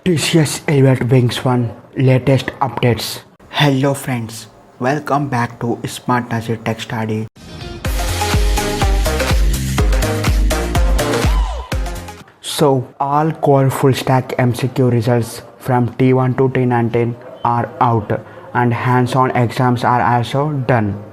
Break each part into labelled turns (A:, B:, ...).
A: TCS Elevate Wings 1 latest updates. Hello friends, welcome back to Smart Nazi Tech Study. So all core full stack MCQ results from T1 to T19 are out and hands-on exams are also done.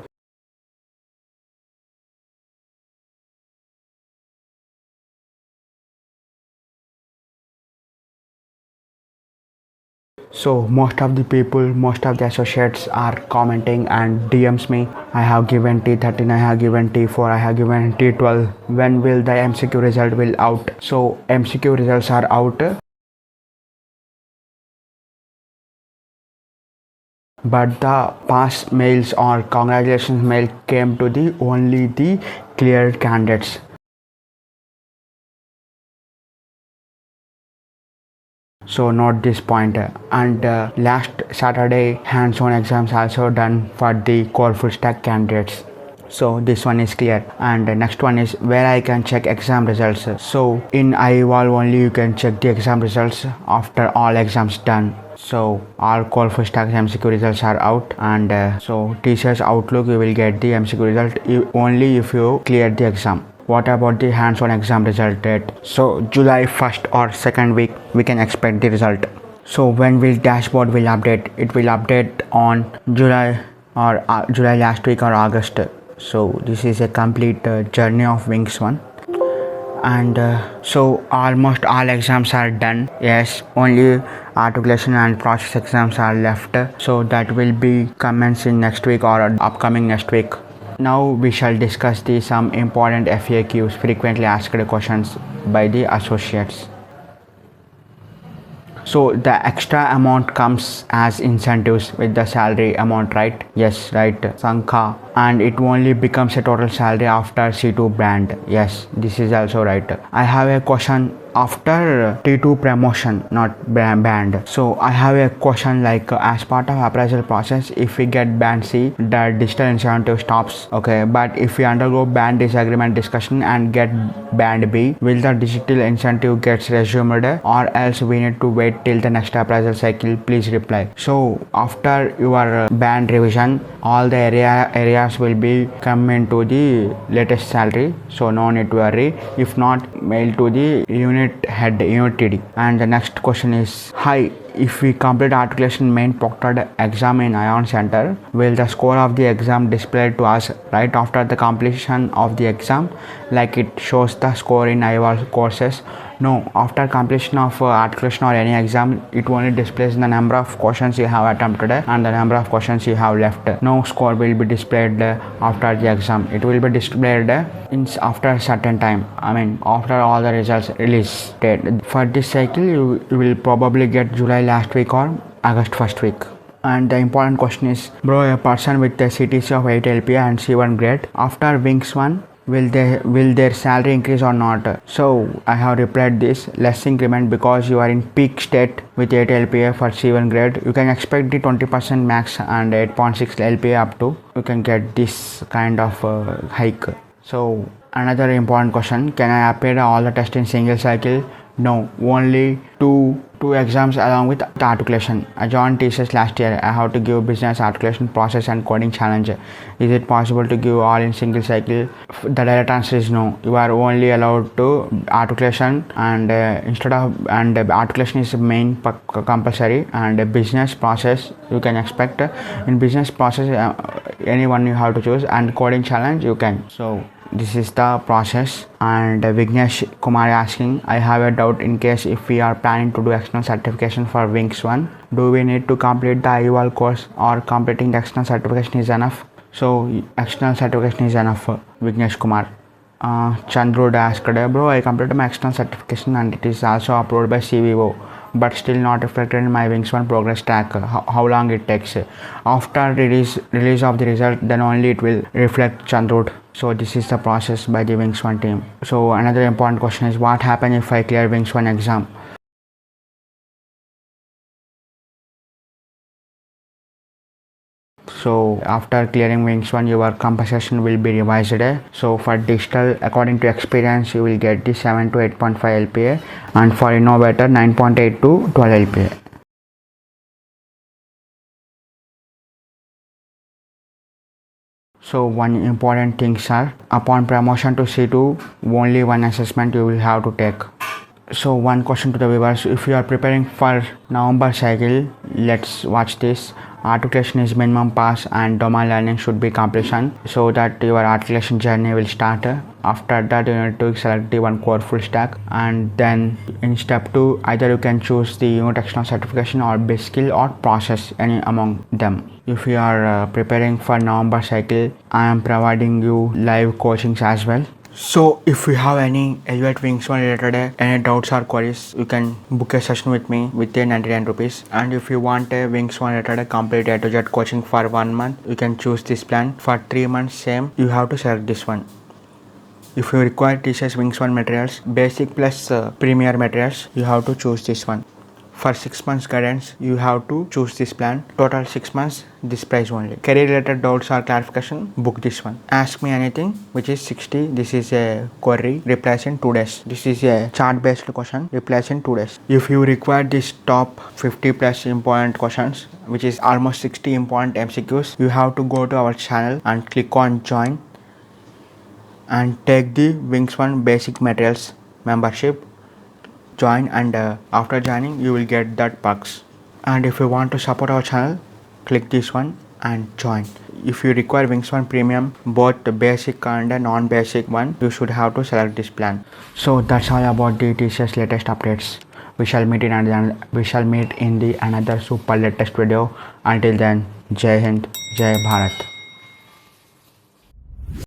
A: So most of the associates are commenting and DMs me. I have given T13, I have given T4, I have given T12. When will the MCQ result will out? So MCQ results are out. But the pass mails or congratulations mail came to the only the cleared candidates. So note this point. And last Saturday hands-on exams also done for the core full stack candidates. So this one is clear, and the next one is where I can check exam results. So in iEvolve only you can check the exam results after all exams done. So all core full stack MCQ results are out, and so TCS Outlook you will get the MCQ result only if you clear the exam. What about the hands-on exam result date? So July 1st or 2nd week we can expect the result. So when will dashboard will update? It will update on July or July last week or August. So this is a complete journey of Wings 1. And so almost all exams are done. Yes, only articulation and process exams are left. So that will be commencing next week or upcoming next week. Now we shall discuss some important FAQs, frequently asked questions by the associates. So the extra amount comes as incentives with the salary amount, right? Yes, right. Sankha, and it only becomes a total salary after C2 band. Yes, this is also right. I have a question after T2 promotion, not band. So I have a question like as part of appraisal process, if we get band C, the digital incentive stops. Okay, but if we undergo band disagreement discussion and get band B, will the digital incentive gets resumed or else we need to wait till the next appraisal cycle? Please reply. So after your band revision, all the areas will be come into the latest salary, so no need to worry. If not, mail to the unit head, unit TD. And the next question is, hi, if we complete articulation main proctored exam in Ion Center, will the score of the exam displayed to us right after the completion of the exam, like it shows the score in iEvolve courses? No, after completion of articulation or any exam, it only displays the number of questions you have attempted and the number of questions you have left. No score will be displayed after the exam. It will be displayed after a certain time. I mean, after all the results release date. For this cycle, you will probably get July last week or August first week. And the important question is, bro, a person with a CTC of 8 LPA and C1 grade after Wings 1, will their salary increase or not? So I have replied this, less increment because you are in peak state with 8 LPA for C1 grade. You can expect the 20% max and 8.6 LPA up to. You can get this kind of hike. So another important question, can I appear all the tests in single cycle? No, only two exams along with the articulation. I joined TCS last year. I have to give business articulation process and coding challenge. Is it possible to give all in single cycle? The direct answer is no. You are only allowed to articulation, and articulation is main compulsory, and business process you can expect. In business process anyone you have to choose, and coding challenge you can. So this is the process. And Vignesh Kumar asking, I have a doubt in case if we are planning to do external certification for Wings 1, do we need to complete the iEvolve course or completing the external certification is enough? So external certification is enough, Vignesh Kumar. Chandrud asked, bro, I completed my external certification and it is also approved by CVO, but still not reflected in my Wings 1 progress track. How long it takes? After release of the result, then only it will reflect, Chandrud. So this is the process by the Wings 1 team. So another important question is, what happens if I clear Wings 1 exam? So after clearing Wings 1, your compensation will be revised. So for digital, according to experience, you will get the 7 to 8.5 LPA, and for innovator 9.8 to 12 LPA. So one important thing, sir, upon promotion to C2, only one assessment you will have to take. So one question to the viewers: if you are preparing for November cycle, let's watch this. Articulation is minimum pass and domain learning should be completion, so that your articulation journey will start. After that, you need to select the one core full stack, and then in step 2, either you can choose the unit external certification or base skill or process, any among them. If you are preparing for November cycle, I am providing you live coachings as well. So if you have any Elevate Wings 1 related any doubts or queries, you can book a session with me with 99 rupees. And if you want a Wings 1 related complete A to Z coaching for 1 month, you can choose this plan. For 3 months same, you have to select this one. If you require TCS Wings 1 materials, basic plus premier materials, you have to choose this one. For 6 months guidance, you have to choose this plan. Total 6 months, this price only. Career related doubts or clarification, book this one. Ask me anything, which is 60. This is a query, replies in 2 days. This is a chart based question, replies in 2 days. If you require this top 50 plus important questions, which is almost 60 important MCQs, you have to go to our channel and click on join and take the Wings 1 basic materials membership. Join, and after joining you will get that perks. And if you want to support our channel, click this one and join. If you require Wings 1 premium, both the basic and the non-basic one, you should have to select this plan. So that's all about the TCS latest updates. We shall meet in the another super latest video. Until then, Jai Hind, Jai Bharat.